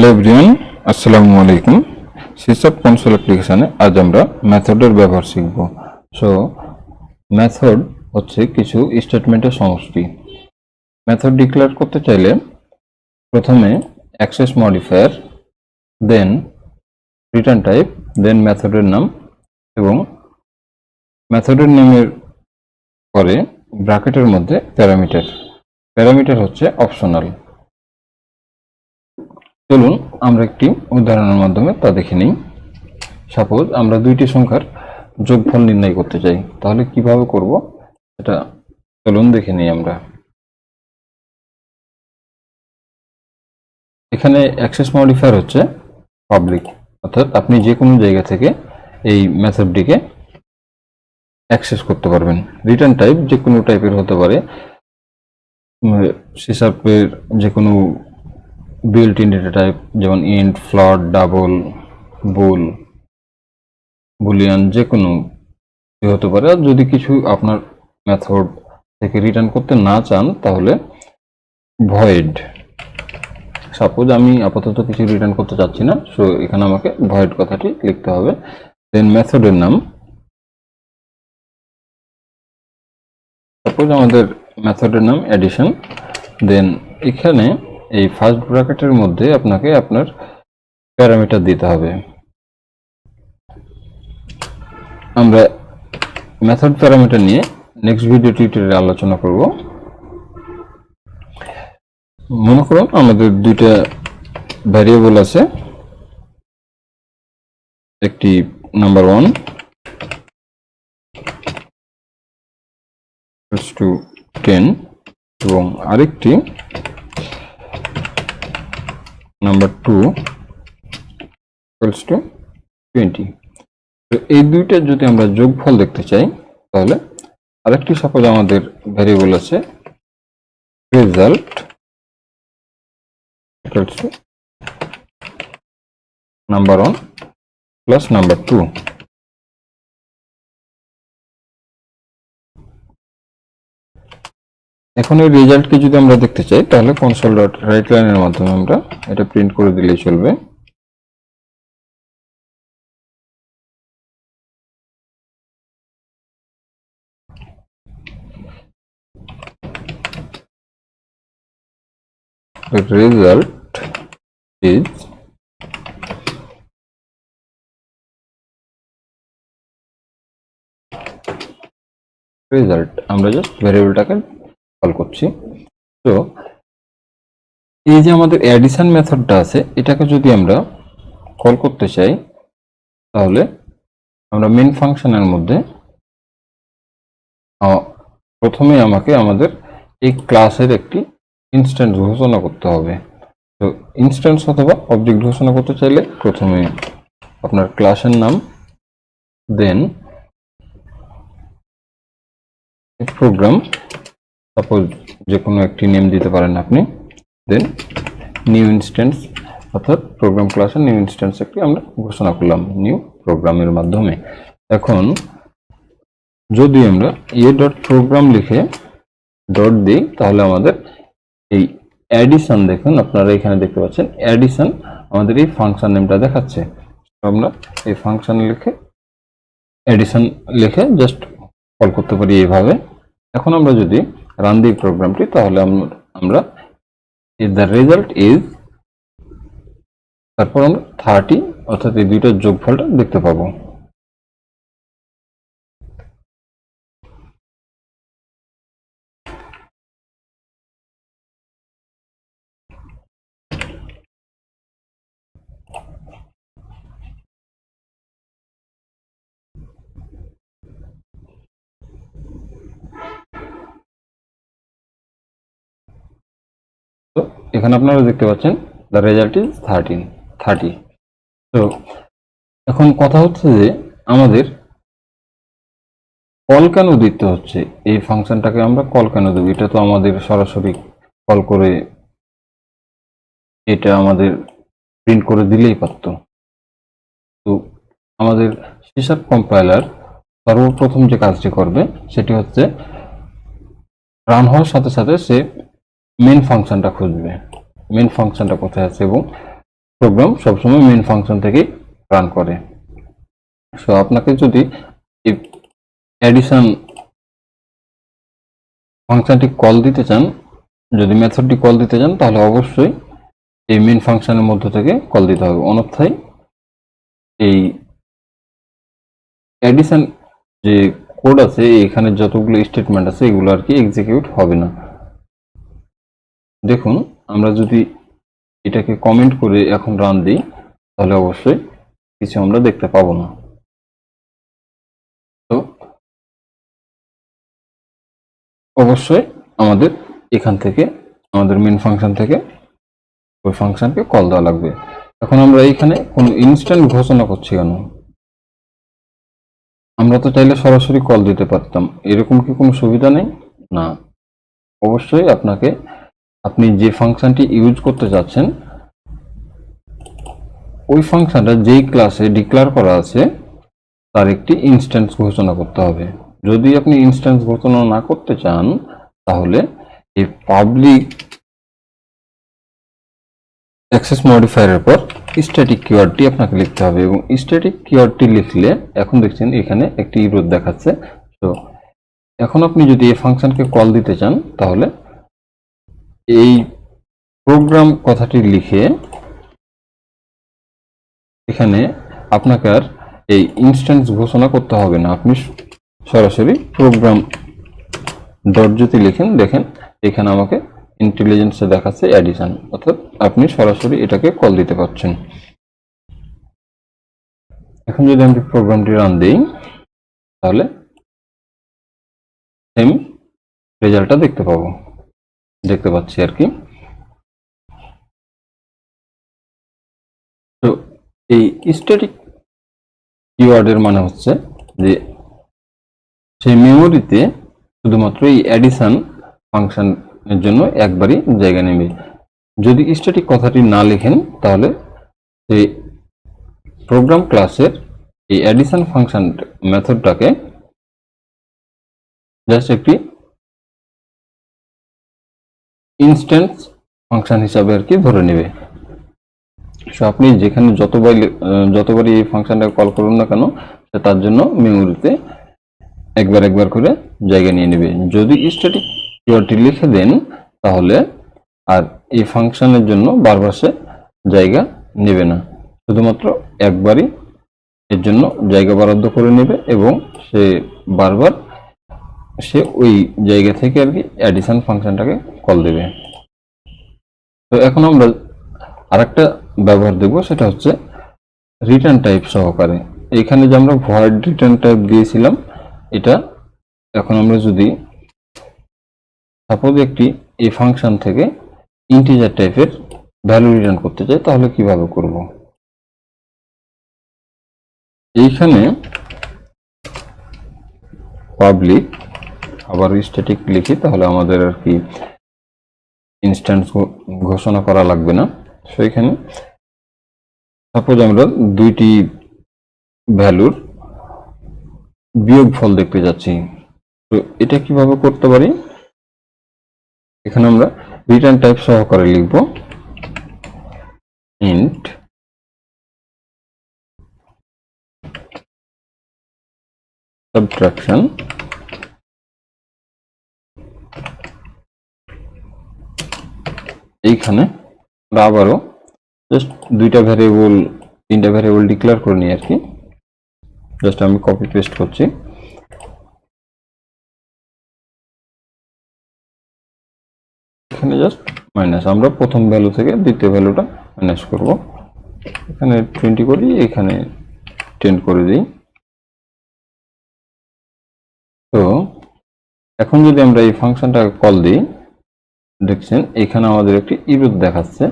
Hello everyone, আসসালামু আলাইকুম। সিসঅফট console অ্যাপ্লিকেশনে আজ আমরা মেথডের ব্যবহার শিখব। সো মেথড হচ্ছে কিছু স্টেটমেন্টের সমষ্টি। মেথড ডিক্লেয়ার করতে চাইলে প্রথমে access modifier, then return type, then মেথডের নাম এবং মেথডের নামের পরে ব্র্যাকেটের মধ্যে প্যারামিটার। প্যারামিটার হচ্ছে অপশনাল। চলুন আমরা একটি উদাহরণের মাধ্যমে তা দেখে নিই। সাপোজ আমরা দুইটি সংখ্যার যোগফল নির্ণয় করতে চাই, তাহলে কিভাবে করব এটা চলুন দেখে নিই আমরা। এখানে অ্যাক্সেস মডিফায়ার হচ্ছে পাবলিক, অর্থাৎ আপনি যে কোনো জায়গা থেকে এই মেথডটিকে অ্যাক্সেস করতে পারবেন। রিটার্ন টাইপ যে কোনো টাইপের হতে পারে, সিসাপের যে কোনো বিল্ট ইন ডেটা টাইপ, যেমন ইন্ট, ফ্লোট, ডাবল, বুল, বুলিয়ান, যে কোনো হতে পারে। আর যদি কিছু আপনার মেথড থেকে রিটার্ন করতে না চান তাহলে ভয়েড। সাপোজ আমি আপাতত কিছু রিটার্ন করতে চাচ্ছি না, সো এখানে আমাকে ভয়েড কথাটি লিখতে হবে। দেন মেথডের নাম, সাপোজ আমাদের মেথডের নাম অ্যাডিশন। দেন এখানে এই ফার্স্ট ব্র্যাকেটের মধ্যে আপনাকে আপনার প্যারামিটার দিতে হবে। আমরা মেথড প্যারামিটার নিয়ে নেক্সট ভিডিও টিউটোরিয়ালে আলোচনা করব। মনে করুন আমাদের দুইটা ভ্যারিয়েবল আছে, একটি নাম্বার 1 টু 10 এবং আরেকটি নাম্বার 2 টু 20। তো এই দুইটা যদি আমরা যোগফল দেখতে চাই তাহলে আরেকটি, সাপোজ আমাদের ভ্যারিয়েবল আছে result to number 1 plus number 2। এখন এই রেজাল্টকে যদি আমরা দেখতে চাই তাহলে কনসোল ডট রাইট লাইনের মাধ্যমে আমরা এটা প্রিন্ট করে দিলেই চলবে। result is result. আমরা জাস্ট ভ্যারিয়েবলটাকে কল করছি। তো এই যে আমাদের অ্যাডিশন মেথডটা আছে, এটাকে যদি আমরা কল করতে চাই তাহলে আমরা মেন ফাংশনের মধ্যে প্রথমে আমাকে আমাদের এই ক্লাসের একটি ইনস্ট্যান্স ঘোষণা করতে হবে। তো ইনস্ট্যান্স অথবা অবজেক্ট ঘোষণা করতে চাইলে প্রথমে আপনার ক্লাসের নাম, দেন প্রোগ্রাম, সাপোজ যে কোনো একটি নেম দিতে পারেন আপনি, দেন নিউ ইনস্ট্যান্স, অর্থাৎ প্রোগ্রাম ক্লাসের নিউ ইনস্ট্যান্স একটি আমরা ঘোষণা করলাম নিউ প্রোগ্রামের মাধ্যমে। এখন যদি আমরা ডট প্রোগ্রাম লিখে ডট দিই তাহলে আমাদের এই অ্যাডিশন, দেখুন আপনারা এখানে দেখতে পাচ্ছেন অ্যাডিশন আমাদের এই ফাংশন নেমটা দেখাচ্ছে। আমরা এই ফাংশন লিখে অ্যাডিশন লিখে জাস্ট কল করতে পারি এইভাবে। এখন আমরা যদি রান দিই প্রোগ্রামটি তাহলে আমরা দ্য রেজাল্ট ইজ, তারপর আমরা 30 অর্থাৎ এই দুইটার যোগফলটা দেখতে পাবো। তো এখানে আপনারা দেখতে পাচ্ছেন দ্য রেজাল্ট ইজ 30। তো এখন কথা হচ্ছে যে আমাদের কল কেন দিতে হচ্ছে, এই ফাংশনটাকে আমরা কল কেন দেব? এটা তো আমাদের সরাসরি কল করে এটা আমাদের প্রিন্ট করে দিলেই পারত। তো আমাদের সিসাপ কম্পাইলার সর্বপ্রথম যে কাজটি করবে সেটি হচ্ছে রান হওয়ার সাথে সাথে সে মেন ফাংশনটা খুঁজবে, মেন ফাংশনটা কোথায় আছে এবং প্রোগ্রাম সবসময় মেইন ফাংশন থেকে রান করে। সো আপনাকে যদি এই অ্যাডিশন ফাংশনটি কল দিতে চান, যদি মেথডটি কল দিতে চান, তাহলে অবশ্যই এই মেইন ফাংশনের মধ্য থেকে কল দিতে হবে, অন্যথায় এই অ্যাডিশন যে কোড আছে এখানে যতগুলো স্টেটমেন্ট আছে এগুলো আর কি এক্সিকিউট হবে না। দেখুন আমরা যদি এটাকে কমেন্ট করে এখন রান দিই তাহলে অবশ্যই কিছু আমরা দেখতে পাবো না। তো অবশ্যই আমাদের এখান থেকে আমাদের মেইন ফাংশন থেকে ওই ফাংশনকে কল দেওয়া লাগবে। এখন আমরা এখানে কোনো ইনস্ট্যান্ট ঘোষণা করছি কেন? আমরা তো চাইলে সরাসরি কল দিতে পারতাম, এরকম কি কোনো সুবিধা নেই? না, অবশ্যই আপনাকে আপনি যে ফাংশনটি ইউজ করতে যাচ্ছেন ওই ফাংশনটা যেই ক্লাসে ডিক্লেয়ার করা আছে তার একটি ইনস্ট্যান্স ঘোষণা করতে হবে। যদি আপনি ইনস্ট্যান্স ঘোষণা না করতে চান তাহলে এই পাবলিক অ্যাক্সেস মডিফায়ারের পর স্ট্যাটিক কিওয়ার্ডটি আপনাকে লিখতে হবে, এবং স্ট্যাটিক কিওয়ার্ডটি লিখলে এখন দেখছেন এখানে একটি ইরর দেখাচ্ছে। তো এখন আপনি যদি এই ফাংশনকে কল দিতে চান তাহলে এই প্রোগ্রাম কথাটি লিখে এখানে আপনাকে আর এই ইনস্ট্যান্স ঘোষণা করতে হবে না, আপনি সরাসরি প্রোগ্রাম ডট যদি লিখেন দেখেন এখানে আমাকে ইন্টেলিজেন্সে দেখাচ্ছে অ্যাডিশন, অর্থাৎ আপনি সরাসরি এটাকে কল দিতে পারছেন। এখন যদি আমি প্রোগ্রামটি রান দিই তাহলে সেম রেজাল্টটা দেখতে পাচ্ছি আর কি। তো এই স্ট্যাটিক কিওয়ার্ডের মানে হচ্ছে যে সেই মেমোরিতে শুধুমাত্র এই অ্যাডিশন ফাংশনের জন্য একবারই জায়গা নেবে। যদি স্ট্যাটিক কথাটি না লেখেন তাহলে সেই প্রোগ্রাম ক্লাসের এই অ্যাডিশন ফাংশন মেথডটাকে জাস্ট একটি ইনস্ট্যান্স ফাংশন হিসাবে আর কি ধরে নেবে। সো আপনি যেখানে যতবারই এই ফাংশনটাকে কল করুন না কেন সে তার জন্য মেমোরিতে একবার করে জায়গা নিয়ে নেবে। যদি স্ট্যাটিক কিওয়ার্ডটি লিখে দেন তাহলে আর এই ফাংশনের জন্য বারবার সে জায়গা নেবে না, শুধুমাত্র একবারই এর জন্য জায়গা বরাদ্দ করে নেবে এবং সে বারবার ওই জায়গা থেকে আর কি অ্যাডিশন ফাংশনটাকে কল দেবে। তো এখন আমরা আরেকটা ব্যবহার দেখব, সেটা হচ্ছে রিটার্ন টাইপ সহকারে। এখানে যে আমরা ভয়েড রিটার্ন টাইপ দিয়েছিলাম এটা এখন আমরা যদি সাপোজ একটি এই ফাংশন থেকে ইন্টিজার টাইপের ভ্যালু রিটার্ন করতে চাই তাহলে কিভাবে করব? এইখানে পাবলিক আবার স্ট্যাটিক লিখি তাহলে আমাদের আর কি ইনস্ট্যান্স ঘোষণা করা লাগবে না। সো এখানে সাপোজ আমরা দুইটি ভ্যালুর বিয়োগফল দেখতে যাচ্ছি, তো এটা কিভাবে করতে পারি? এখানে আমরা রিটার্ন টাইপ সহকারে লিখব ইন্ট সাবট্রাকশন এইখানে আবারও জাস্ট তিনটা ভ্যারিয়েবল ডিক্লেয়ার করে নিই আর কি। জাস্ট আমি কপি পেস্ট করছি। এখানে জাস্ট মাইনাস, আমরা প্রথম ভ্যালু থেকে দ্বিতীয় ভ্যালুটা মাইনাস করব। এখানে 20 করি, এখানে 10 করে দিই। তো এখন যদি আমরা এই ফাংশনটাকে কল দিই দেখছেন এখানে আমাদের একটি ইরর দেখাচ্ছে।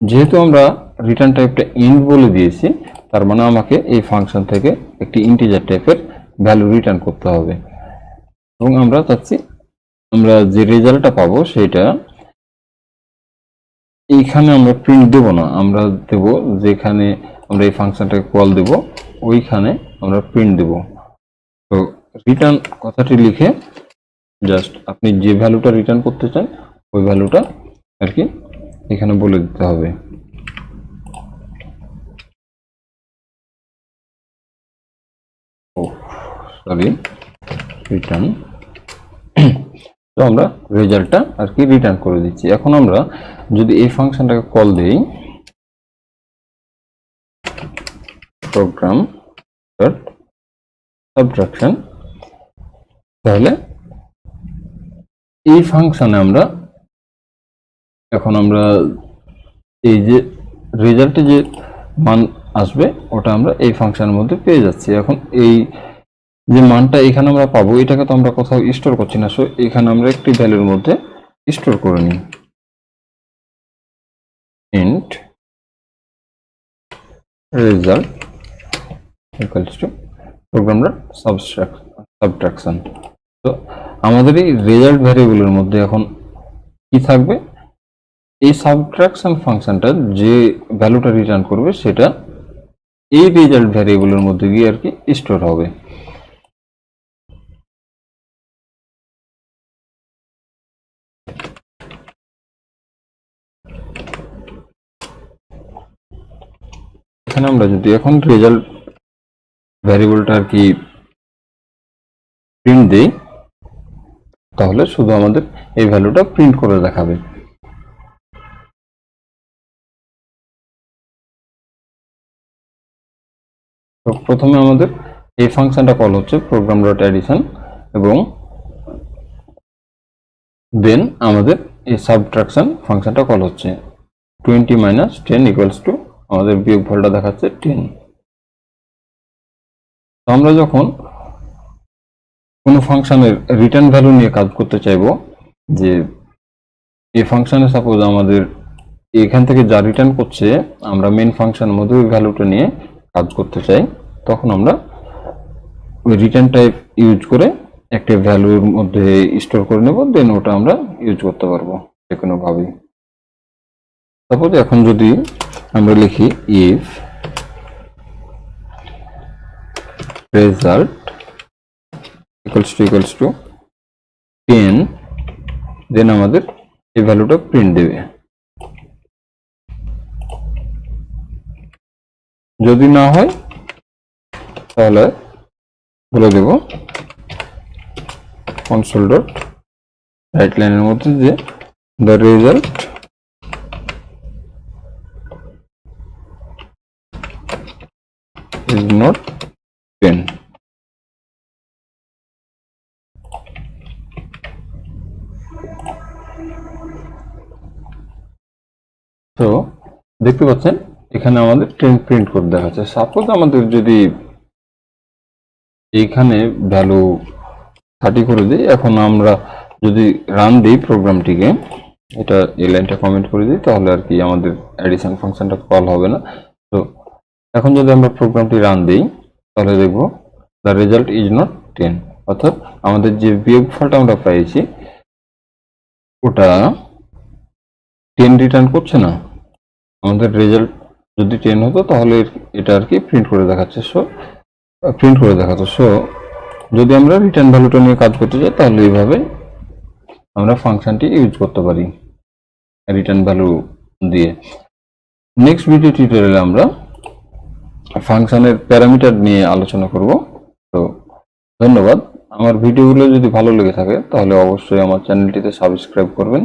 যেহেতু আমরা রিটার্ন টাইপটা ইন্ট বলে দিয়েছি তার মানে আমাকে এই ফাংশন থেকে একটি ইন্টিজার টাইপের ভ্যালু রিটার্ন করতে হবে, এবং আমরা চাচ্ছি আমরা যে রেজাল্টটা পাবো সেটা এইখানে আমরা প্রিন্ট দেব না, আমরা দেব যেখানে আমরা এই ফাংশনটাকে কল দেব ওইখানে আমরা প্রিন্ট দেব। তো রিটার্ন কথাটি লিখে জাস্ট আপনি যে ভ্যালুটা রিটার্ন করতে চান ওই ভ্যালুটা আর কি এখানে বলে দিতে হবে। Sorry return. তো আমরা রেজাল্টটা আর কি রিটার্ন করে দিচ্ছি। এখন আমরা যদি এই ফাংশনটাকে কল দেই প্রোগ্রাম ডট সাবট্রাকশন, তাহলে এই ফাংশনে আমরা এখন আমরা এই যে রেজাল্টে যে মান আসবে ওটা আমরা এই ফাংশনের মধ্যে পেয়ে যাচ্ছি। এখন এই যে মানটা এখানে আমরা পাবো এটাকে তো আমরা কোথাও স্টোর করছি না, সো এখানে আমরা একটি ভ্যালুর মধ্যে স্টোর করে নিই। Int result equals to programme dot subtraction. তো আমাদের এই রেজাল্ট ভ্যারিয়েবলের মধ্যে এখন কি থাকবে, এই সাবট্রাকশন ফাংশনটা যে ভ্যালুটা রিটার্ন করবে সেটা এই রেজাল্ট ভ্যারিয়েবলের মধ্যে গিয়ে আর কি স্টোর হবে। এখানে আমরা যদি এখন রেজাল্ট ভ্যারিয়েবলটা আর কি প্রিন্ট দেই তাহলে শুধু আমাদের এই ভ্যালুটা প্রিন্ট করে দেখাবে। তো প্রথমে আমাদের এই ফাংশনটা কল হচ্ছে প্রোগ্রাম ডট অ্যাডিশন, এবং দেন আমাদের এই সাবট্রাকশন ফাংশনটা কল হচ্ছে 20 - 10 ইকুয়ালস টু আমাদের বিয়োগফলটা দেখাচ্ছে 10। তো আমরা যখন কোনো ফাংশনের রিটার্ন ভ্যালু নিয়ে কাজ করতে চাইবো, যে এই ফাংশনে সাপোজ আমাদের এখান থেকে যা রিটার্ন করছে আমরা মেন ফাংশনের মধ্যে ওই ভ্যালুটা নিয়ে কাজ করতে চাই, তখন আমরা ওই রিটার্ন টাইপ ইউজ করে একটা ভ্যালুর মধ্যে স্টোর করে নেব, দেন ওটা আমরা ইউজ করতে পারবো যে কোনো ভাবে। সাপোজ এখন যদি আমরা লিখি ইফ রেজাল্ট ইকুয়ালস টু 10, দেন আমাদের এই ভ্যালুটা প্রিন্ট দেবে। যদি না হয় তাহলে বলে দেব কনসোল ডট রাইট লাইনের মধ্যে যে দ্য রেজাল্ট ইজ নট 10। তো দেখতে পাচ্ছেন এখানে আমাদের 10 প্রিন্ট করে দেখাচ্ছে। সাপোজ আমাদের যদি এইখানে ভ্যালু 30 করে দিই, এখন আমরা যদি রান দিই প্রোগ্রামটিকে, এটা এই লাইনটা কমেন্ট করে দিই, তাহলে আর কি আমাদের অ্যাডিশন ফাংশনটা কল হবে না। তো এখন যদি আমরা প্রোগ্রামটি রান দিই তাহলে দেখব দ্য রেজাল্ট ইজ নট 10, অর্থাৎ আমাদের যে বিয়োগফলটা আমরা পেয়েছি ওটা 10 রিটার্ন করছে না। আমাদের রেজাল্ট যদি 10 হতো তাহলে এটা আর কি প্রিন্ট করে দেখাচ্ছে। সো যদি আমরা রিটার্ন ভ্যালুটা নিয়ে কাজ করতে চাই তাহলে এইভাবে আমরা ফাংশনটি ইউজ করতে পারি রিটার্ন ভ্যালু দিয়ে। নেক্সট ভিডিও টিউটোরিয়ালে আমরা ফাংশনের প্যারামিটার নিয়ে আলোচনা করব। তো ধন্যবাদ। আমার ভিডিওগুলো যদি ভালো লেগে থাকে তাহলে অবশ্যই আমার চ্যানেলটিতে সাবস্ক্রাইব করবেন।